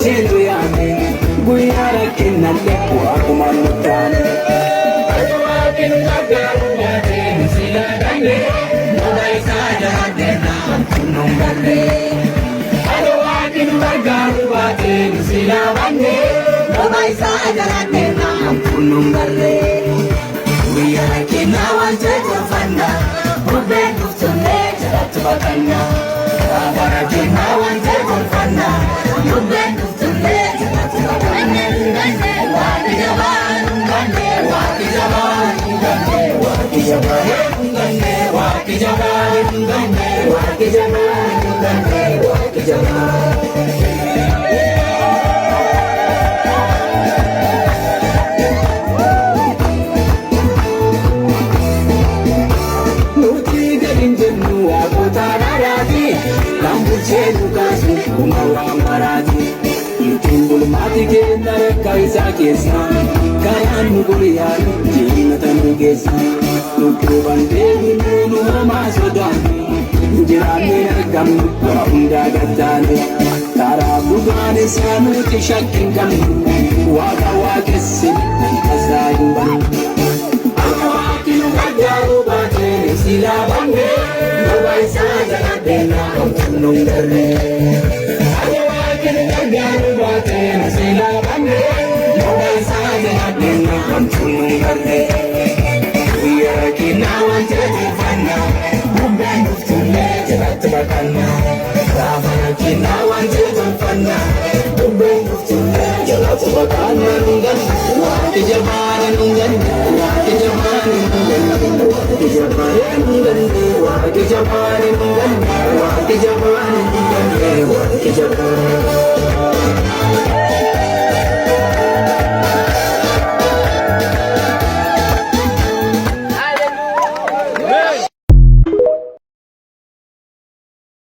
tenu yame guyara kinale kwa kumanutane Aduwa kinagaru bate sila dane Nodai saja dena kunungale Aduwa kinagaru bate sila dane Nodai saja dena kunungale Guyara kinawan jago fanda Bubek uftunle jarat bakanya Abara kinawan jago fanda Bubek uftunle jarat bakanya Wakijaban gande wakijaban gande wakijaban gande wakijaban gande wakijaban gande wakijaban Lambuchenu kasu kumawa marati Yutimbul mati ke nare kaisa kesa Kayan nuguriyan jina tanu kesa Nukuban devi nunu hama sodan Jirame nagam wa unda gatane Tara bugane sanu tishakin kami Waka wakesi kasayumban Akawakinu kajaru bate sila bange Nobay saja dena kunung dare Aduwakin kagaru bate sila bange Nobay saja dena kunung dare Kuya kinawan jadi fana Bukan uftunle jerat bakana Ramana kinawan jadi fana Bukan uftunle jerat bakana Nunggan waki jabana nunggan waki jabana nunggan waki jabana nunggan waki jabana nunggan waki jabana nunggan waki jabana